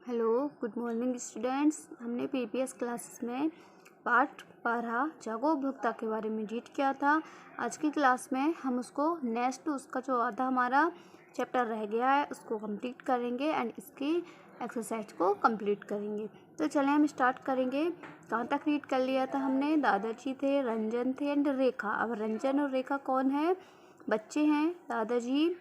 Hello, good morning students. हमने previous classes में part 12 जागो उपभोक्ता के बारे में रीड किया था। आज की क्लास में हम उसको नेक्स्ट उसका जो आधा हमारा चैप्टर रह गया है उसको कंप्लीट करेंगे एंड इसकी एक्सरसाइज को कंप्लीट करेंगे। तो चलें हम स्टार्ट करेंगे। कहाँ तक रीड कर लिया था हमने? दादाजी थे, रंजन थे एंड रेखा। अब रंजन और रेखा कौन है? बच्चे हैं। दादाजी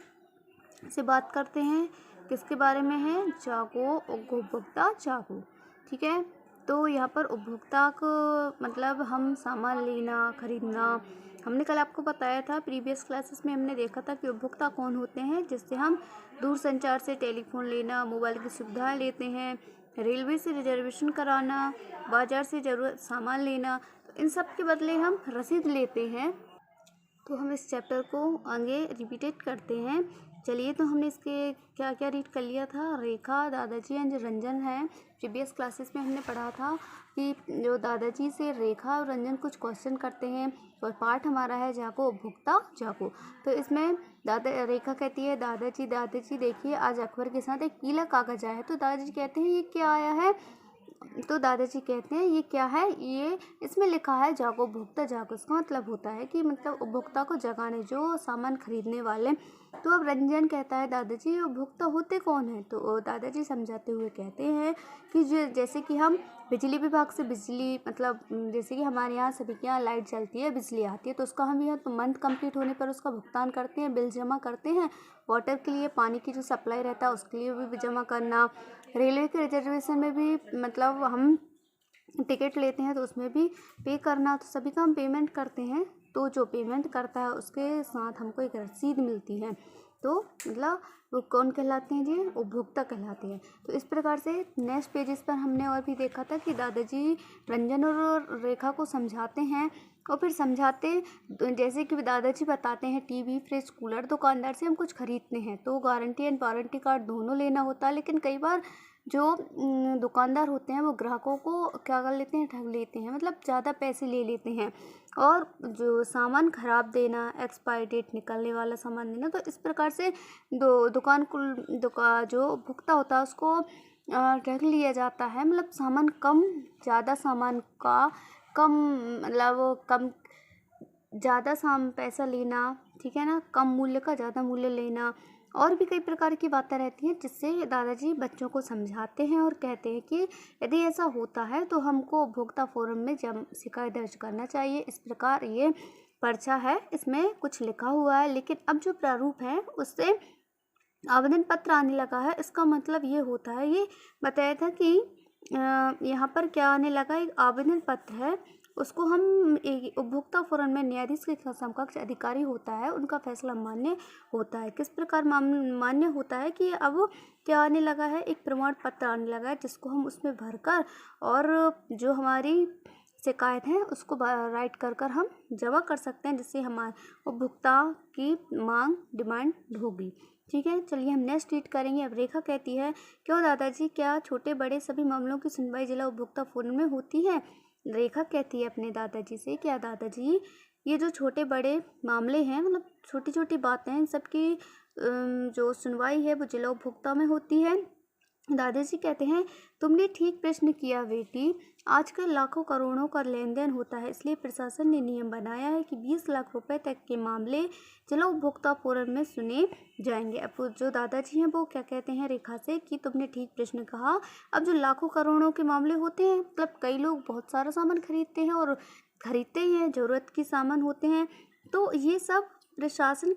से बात करते हैं, किसके बारे में है? जागो, उपभोक्ता जागो। ठीक है, तो यहाँ पर उपभोक्ता को मतलब हम सामान लेना, खरीदना। हमने कल आपको बताया था, प्रीवियस क्लासेस में हमने देखा था कि उपभोक्ता कौन होते हैं, जिससे हम दूरसंचार से टेलीफोन लेना, मोबाइल की सुविधाएं लेते हैं, रेलवे से रिजर्वेशन कराना, बाजार से ज़रूरत सामान लेना। तो इन सब के बदले हम रसीद लेते हैं। तो हम इस चैप्टर को आगे रिपीटेड करते हैं। चलिए, तो हमने इसके क्या क्या रीड कर लिया था? रेखा, दादाजी एंड रंजन है। प्रीवियस क्लासेस में हमने पढ़ा था कि जो दादाजी से रेखा और रंजन कुछ क्वेश्चन करते हैं और पार्ट हमारा है जागो उपभोक्ता जागो। तो इसमें रेखा कहती है, दादाजी दादाजी देखिए, आज अखबार के साथ एक पीला कागज आया है। तो दादाजी कहते हैं, ये क्या आया है? तो दादाजी कहते हैं, ये क्या है? ये इसमें लिखा है जागो उपभोक्ता जागो। इसका मतलब होता है कि मतलब उपभोक्ता को जगाने, जो सामान खरीदने वाले। तो अब रंजन कहता है, दादाजी ये उपभोक्ता होते कौन है? तो दादाजी समझाते हुए कहते हैं कि जैसे कि हम बिजली विभाग से बिजली मतलब जैसे कि हमारे यहाँ सभी के यहाँ लाइट जलती है, बिजली आती है, तो उसका हम यहाँ तो मंथ कंप्लीट होने पर उसका भुगतान करते हैं, बिल जमा करते हैं। वाटर के लिए, पानी की जो सप्लाई रहता है उसके लिए भी जमा करना। रेलवे के रिजर्वेशन में भी मतलब हम टिकट लेते हैं तो उसमें भी पे करना। तो सभी का हम पेमेंट करते हैं। तो जो पेमेंट करता है उसके साथ हमको एक रसीद मिलती है। तो मतलब वो कौन कहलाते हैं जी? उपभोक्ता कहलाते हैं। तो इस प्रकार से नेक्स्ट पेजेस पर हमने और भी देखा था कि दादाजी रंजन और रेखा को समझाते हैं और फिर समझाते जैसे कि दादाजी बताते हैं, टीवी, फ्रिज, कूलर दुकानदार से हम कुछ खरीदते हैं तो गारंटी एंड वारंटी कार्ड दोनों लेना होता है। लेकिन कई बार जो दुकानदार होते हैं वो ग्राहकों को क्या कर लेते हैं? ठग लेते हैं, मतलब ज़्यादा पैसे ले लेते हैं। और जो सामान ख़राब देना, एक्सपायरी डेट निकलने वाला सामान देना। तो इस प्रकार से जो उपभोक्ता होता है उसको ठग लिया जाता है। मतलब सामान कम, ज़्यादा सामान का कम, मतलब कम ज़्यादा पैसा लेना, ठीक है ना, कम मूल्य का ज़्यादा मूल्य लेना। और भी कई प्रकार की बातें रहती हैं जिससे दादाजी बच्चों को समझाते हैं और कहते हैं कि यदि ऐसा होता है तो हमको उपभोक्ता फोरम में शिकायत दर्ज करना चाहिए। इस प्रकार ये पर्चा है, इसमें कुछ लिखा हुआ है, लेकिन अब जो प्रारूप है उससे आवेदन पत्र आने लगा है। इसका मतलब ये होता है, ये बताया था कि यहाँ पर क्या आने लगा, एक आवेदन पत्र है, उसको हम उपभोक्ता फोरम में न्यायाधीश के समकक्ष अधिकारी होता है, उनका फैसला मान्य होता है। किस प्रकार मान्य होता है कि अब क्या आने लगा है, एक प्रमाण पत्र आने लगा है जिसको हम उसमें भरकर और जो हमारी शिकायत है उसको राइट कर हम जमा कर सकते हैं, जिससे हमारे उपभोक्ता की मांग डिमांड होगी। ठीक है, चलिए हम नेक्स्ट रीड करेंगे। अब रेखा कहती है, क्यों दादाजी, क्या छोटे बड़े सभी मामलों की सुनवाई जिला उपभोक्ता फोरम में होती है? रेखा कहती है अपने दादाजी से, क्या दादाजी ये जो छोटे बड़े मामले हैं, मतलब छोटी छोटी बातें हैं, सबकी जो सुनवाई है वो जिला उपभोक्ता में होती है? दादाजी कहते हैं, तुमने ठीक प्रश्न किया बेटी। आजकल लाखों करोड़ों का लेन देन होता है, इसलिए प्रशासन ने नियम बनाया है कि 20 लाख रुपए तक के मामले जिला उपभोक्ता फोरम में सुने जाएंगे। अब जो दादाजी हैं वो क्या कहते हैं रेखा से कि तुमने ठीक प्रश्न कहा। अब जो लाखों करोड़ों के मामले होते हैं, मतलब कई लोग बहुत सारा सामान खरीदते हैं और खरीदते ही हैं, ज़रूरत की सामान होते हैं, तो ये सब प्रशासन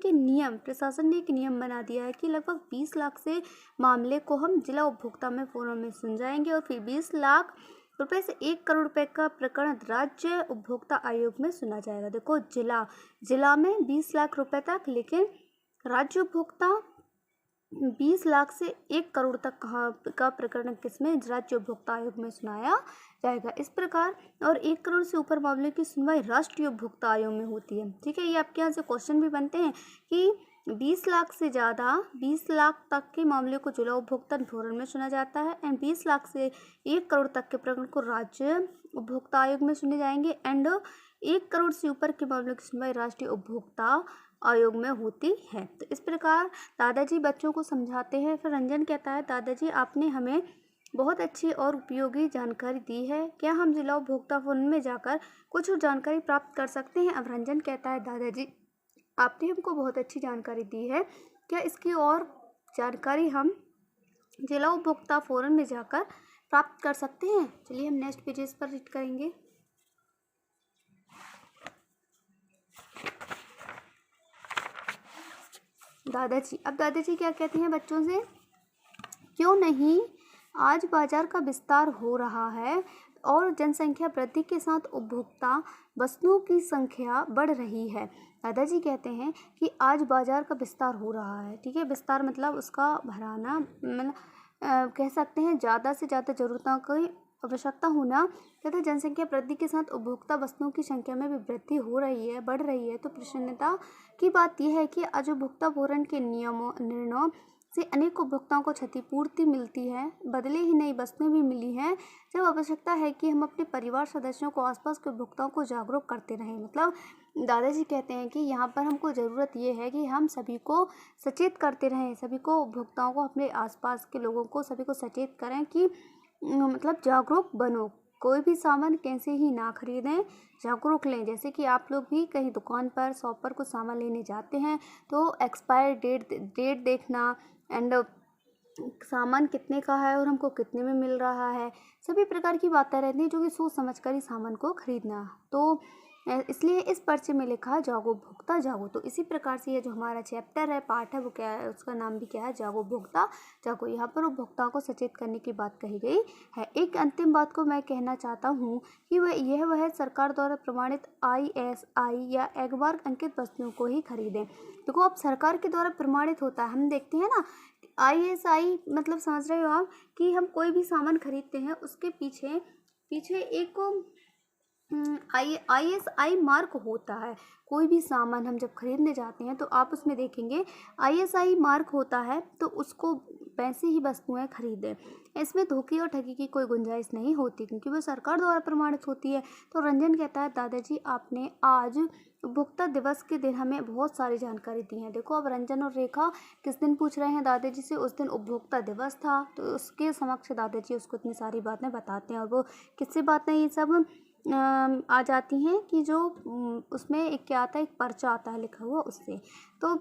ने एक नियम बना दिया है कि लगभग 20 लाख से मामले को हम जिला उपभोक्ता में फोरम में सुन जाएंगे और फिर 20 लाख रुपए से 1 करोड़ रुपए का प्रकरण राज्य उपभोक्ता आयोग में सुना जाएगा। देखो, जिला में 20 लाख रुपए तक, लेकिन राज्य उपभोक्ता 20 लाख से 1 करोड़ तक का प्रकरण किसमें? राज्य उपभोक्ता आयोग में सुनाया जाएगा। इस प्रकार और 1 करोड़ से ऊपर मामले की सुनवाई राष्ट्रीय उपभोक्ता आयोग में होती है। ठीक है, ये आपके यहाँ से क्वेश्चन भी बनते हैं कि 20 लाख से ज़्यादा 20 लाख तक के मामले को जिला उपभोक्ता फोरम में सुना जाता है एंड 20 लाख से 1 करोड़ तक के प्रकरण को राज्य उपभोक्ता आयोग में सुने जाएंगे एंड 1 करोड़ से ऊपर के मामलों की सुनवाई राष्ट्रीय उपभोक्ता आयोग में होती है। तो इस प्रकार दादाजी बच्चों को समझाते हैं। फिर रंजन कहता है, दादाजी आपने हमें बहुत अच्छी और उपयोगी जानकारी दी है। क्या हम जिला उपभोक्ता फोरम में जाकर कुछ और जानकारी प्राप्त कर सकते हैं? अब रंजन कहता है, दादाजी आपने हमको बहुत अच्छी जानकारी दी है, क्या इसकी और जानकारी हम जिला उपभोक्ता फोरम में जाकर प्राप्त कर सकते हैं? चलिए हम नेक्स्ट पेजेस पर रीड करेंगे। दादाजी, अब दादाजी क्या कहते हैं बच्चों से? क्यों नहीं, आज बाजार का विस्तार हो रहा है और जनसंख्या वृद्धि के साथ उपभोक्ता वस्तुओं की संख्या बढ़ रही है। दादाजी कहते हैं कि आज बाजार का विस्तार हो रहा है। ठीक है, विस्तार मतलब उसका भराना, मतलब कह सकते हैं ज़्यादा से ज़्यादा ज़रूरतों की आवश्यकता होना। कहते हैं जनसंख्या वृद्धि के साथ उपभोक्ता वस्तुओं की संख्या में भी वृद्धि हो रही है, बढ़ रही है। तो प्रसन्नता की बात यह है कि आज उपभोक्ता फोरम के निर्णयों से अनेक उपभोक्ताओं को क्षतिपूर्ति मिलती है, बदले ही नई वस्तुएं भी मिली हैं। जब आवश्यकता है कि हम अपने परिवार सदस्यों को, आसपास के उपभोक्ताओं को जागरूक करते रहें। मतलब दादाजी कहते हैं कि यहाँ पर हमको ज़रूरत ये है कि हम सभी को सचेत करते रहें, सभी को, उपभोक्ताओं को, अपने आसपास के लोगों को, सभी को सचेत करें कि मतलब जागरूक बनो, कोई भी सामान कैसे ही ना खरीदें, जागरूक लें। जैसे कि आप लोग भी कहीं दुकान पर, शॉप पर कुछ सामान लेने जाते हैं तो एक्सपायर डेट देखना, एंड सामान कितने का है और हमको कितने में मिल रहा है, सभी प्रकार की बातें रहती हैं जो कि सोच समझ कर ही सामान को खरीदना। तो इसलिए इस पर्चे में लिखा है जागो उपभोक्ता जागो। तो इसी प्रकार से ये जो हमारा चैप्टर है, पाठ है, वो क्या है, उसका नाम भी क्या है, जागो उपभोक्ता जागो। यहाँ पर उपभोक्ताओं को सचेत करने की बात कही गई है। एक अंतिम बात को मैं कहना चाहता हूँ कि वह सरकार द्वारा प्रमाणित ISI या एगमार्क अंकित वस्तुओं को ही खरीदें। देखो, अब सरकार के द्वारा प्रमाणित होता है, हम देखते हैं ना, ISI मतलब समझ रहे हो आप कि हम कोई भी सामान खरीदते हैं उसके पीछे एक ISI मार्क होता है। कोई भी सामान हम जब खरीदने जाते हैं तो आप उसमें देखेंगे ISI मार्क होता है, तो उसको वैसी ही वस्तुएं खरीदें। इसमें धोखे और ठगी की कोई गुंजाइश नहीं होती क्योंकि वो सरकार द्वारा प्रमाणित होती है। तो रंजन कहता है, दादाजी आपने आज उपभोक्ता दिवस के दिन हमें बहुत सारी जानकारी दी है। देखो, अब रंजन और रेखा किस दिन पूछ रहे हैं दादाजी से? उस दिन उपभोक्ता दिवस था, तो उसके समक्ष दादाजी उसको इतनी सारी बातें बताते हैं। और वो किससे बातें ये सब आ जाती हैं कि जो उसमें एक क्या आता है, एक पर्चा आता है लिखा हुआ, उससे। तो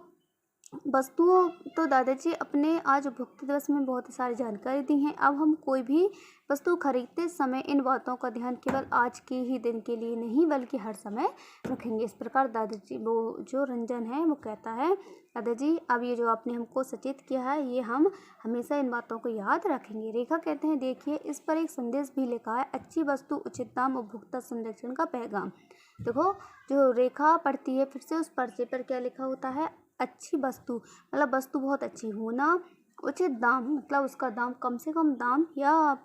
वस्तुओं, तो दादाजी अपने आज उपभोक्ता दिवस में बहुत सारी जानकारी दी हैं। अब हम कोई भी वस्तु खरीदते समय इन बातों का ध्यान केवल आज के ही दिन के लिए नहीं बल्कि हर समय रखेंगे। इस प्रकार दादाजी, वो जो रंजन है वो कहता है, दादाजी अब ये जो आपने हमको सचेत किया है, ये हम हमेशा इन बातों को याद रखेंगे। रेखा कहते हैं, देखिए इस पर एक संदेश भी लिखा है, अच्छी वस्तु उचित दाम, उपभोक्ता संरक्षण का पैगाम। देखो, जो रेखा पढ़ती है फिर से उस पर्चे पर क्या लिखा होता है, अच्छी वस्तु मतलब वस्तु बहुत अच्छी होना, उचित दाम मतलब उसका दाम कम से कम दाम या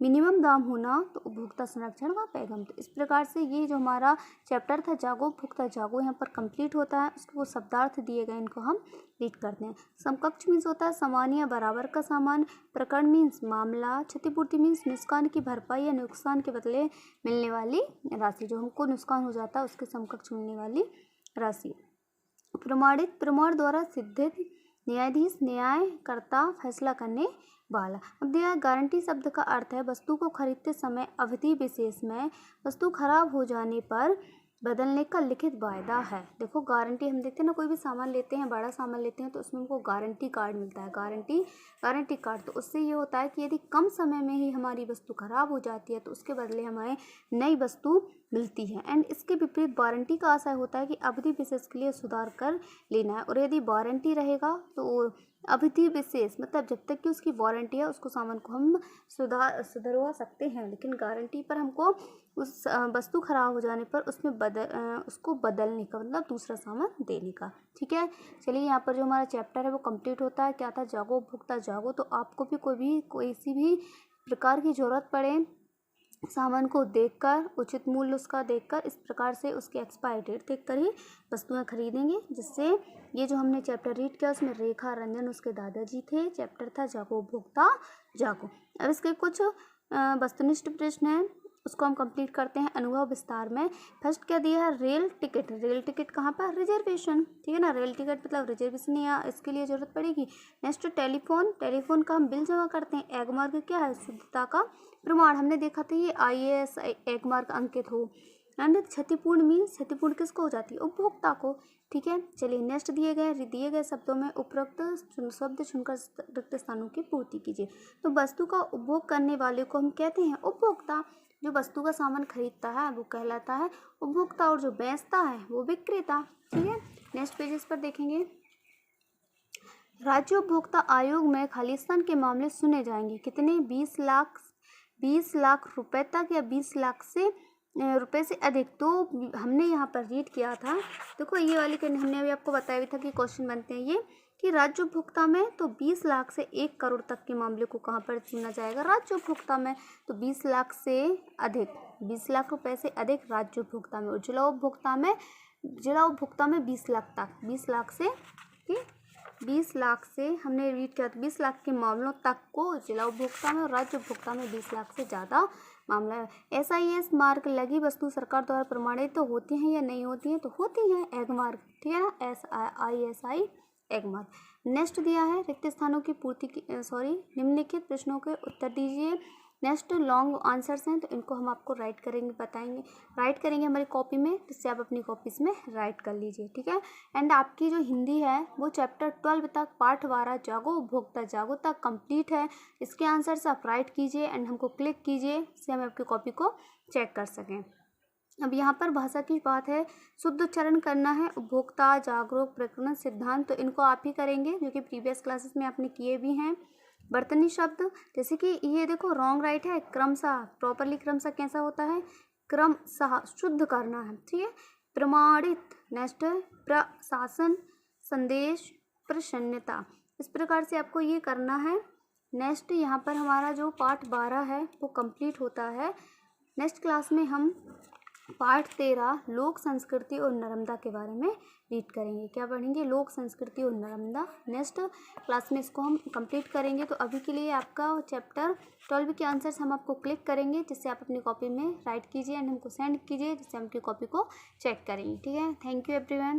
मिनिमम दाम होना, तो उपभोक्ता संरक्षण का पैगाम। तो इस प्रकार से ये जो हमारा चैप्टर था जागो उपभोक्ता जागो यहाँ पर कंप्लीट होता है। उसके वो शब्दार्थ दिए गए, इनको हम रीड करते हैं। समकक्ष मीन्स होता है समान या बराबर का सामान, प्रकरण मीन्स मामला, क्षतिपूर्ति मीन्स नुकसान की भरपाई या नुकसान के बदले मिलने वाली राशि, जो हमको नुकसान हो जाता है उसके समकक्ष मिलने वाली राशि। प्रमाणित, प्रमाण द्वारा सिद्धित, न्यायाधीश, न्यायकर्ता, फैसला करने वाला। अब दिया गारंटी शब्द का अर्थ है वस्तु को खरीदते समय अवधि विशेष में वस्तु खराब हो जाने पर बदलने का लिखित वायदा है। देखो, गारंटी हम देखते हैं ना, कोई भी सामान लेते हैं, बड़ा सामान लेते हैं तो उसमें हमको गारंटी कार्ड मिलता है, गारंटी कार्ड। तो उससे ये होता है कि यदि कम समय में ही हमारी वस्तु खराब हो जाती है तो उसके बदले हमें नई वस्तु मिलती है। एंड इसके विपरीत वारंटी का आशय होता है कि अवधि विशेष के लिए सुधार कर लेना है, और यदि वारंटी रहेगा तो अवधि विशेष मतलब जब तक कि उसकी वारंटी है उसको सामान को हम सुधरवा सकते हैं, लेकिन गारंटी पर हमको उस वस्तु खराब हो जाने पर उसमें उसको बदलने का मतलब दूसरा सामान देने का। ठीक है, चलिए यहाँ पर जो हमारा चैप्टर है वो कंप्लीट होता है। क्या था, जागो उपभोक्ता जागो। तो आपको भी कोई सी भी प्रकार की ज़रूरत पड़े, सामान को देखकर, उचित मूल्य उसका देखकर, इस प्रकार से उसकी एक्सपायरी डेट देखकर ही वस्तुएं खरीदेंगे, जिससे ये जो हमने चैप्टर रीड किया उसमें रेखा, रंजन उसके दादाजी थे। चैप्टर था जागो उपभोक्ता जागो। अब इसके कुछ वस्तुनिष्ठ प्रश्न हैं। उसको हम कंप्लीट करते हैं अनुभव विस्तार में। फर्स्ट क्या दिया है, रेल टिकट। रेल टिकट कहाँ पर, रिजर्वेशन, ठीक है ना। रेल टिकट मतलब रिजर्वेशन, या इसके लिए जरूरत पड़ेगी। नेक्स्ट टेलीफोन, टेलीफोन का हम बिल जमा करते हैं। एक मार्क क्या है, शुद्धता का प्रमाण, हमने देखा था ये IAS एक मार्क अंकित हो। एंड क्षतिपूर्ण मीन्स, क्षतिपूर्ण किसको हो जाती है, उपभोक्ता को, ठीक है। चलिए नेक्स्ट दिए गए शब्दों में उपरोक्त शब्द चुनकर रिक्त स्थानों की पूर्ति कीजिए। तो वस्तु का उपभोग करने वाले को हम कहते हैं उपभोक्ता। जो वस्तु का सामान खरीदता है वो कहलाता है उपभोक्ता, और जो बेचता है वो विक्रेता, ठीक है। नेक्स्ट पेजेस पर देखेंगे, राज्य उपभोक्ता आयोग में खालिस्तान के मामले सुने जाएंगे। कितने, 20 लाख रुपए तक, या 20 लाख से रुपए से अधिक। तो हमने यहाँ पर रीड किया था, देखो ये वाली हमने अभी आपको बताया भी था कि क्वेश्चन बनते हैं ये, कि राज्य उपभोक्ता में तो 20 लाख से 1 करोड़ तक के मामले को कहाँ पर चुना जाएगा, राज्य उपभोक्ता में। तो 20 लाख से अधिक, 20 लाख रुपए से अधिक राज्य उपभोक्ता में, और जिला उपभोक्ता में 20 लाख तक, 20 लाख से, ठीक, 20 लाख से हमने रीड किया था, 20 लाख के मामलों तक को जिला उपभोक्ता में, और राज्य उपभोक्ता में 20 लाख से ज़्यादा मामला है। SIS मार्क लगी वस्तु सरकार द्वारा प्रमाणित तो होती हैं या नहीं होती हैं, तो होती हैं, एग मार्क, ठीक है ना, SISI एग मार्क। नेक्स्ट दिया है रिक्त स्थानों की पूर्ति की, निम्नलिखित प्रश्नों के उत्तर दीजिए। नेक्स्ट लॉन्ग आंसर्स हैं, तो इनको हम आपको राइट करेंगे हमारी कॉपी में, जिससे आप अपनी कॉपीज में राइट कर लीजिए, ठीक है। एंड आपकी जो हिंदी है वो चैप्टर 12 तक, पाठ 12 जागो उपभोक्ता जागो तक कंप्लीट है। इसके आंसर्स आप राइट कीजिए एंड हमको क्लिक कीजिए, जिससे हम आपकी कॉपी को चेक कर सकें। अब यहाँ पर भाषा की बात है, शुद्ध उच्चारण करना है, उपभोक्ता जागरूक प्रकरण सिद्धांत, तो इनको आप ही करेंगे, जो कि प्रीवियस क्लासेस में आपने किए भी हैं। वर्तनी शब्द, जैसे कि ये देखो रॉन्ग राइट है, क्रमशः, प्रॉपरली क्रमशः कैसा होता है, क्रमशः शुद्ध करना है, ठीक है। प्रमाणित, नेक्स्ट प्रशासन, संदेश, प्रसन्नता, इस प्रकार से आपको ये करना है। नेक्स्ट यहाँ पर हमारा जो पाठ 12 है वो कंप्लीट होता है। नेक्स्ट क्लास में हम पाठ 13 लोक संस्कृति और नर्मदा के बारे में रीड करेंगे। क्या पढ़ेंगे, लोक संस्कृति और नर्मदा। नेक्स्ट क्लास में इसको हम कंप्लीट करेंगे। तो अभी के लिए आपका चैप्टर 12 के आंसर्स हम आपको क्लिक करेंगे, जिससे आप अपनी कॉपी में राइट कीजिए एंड हमको सेंड कीजिए, जिससे हम अपनी कॉपी को चेक करेंगे, ठीक है। Thank you everyone.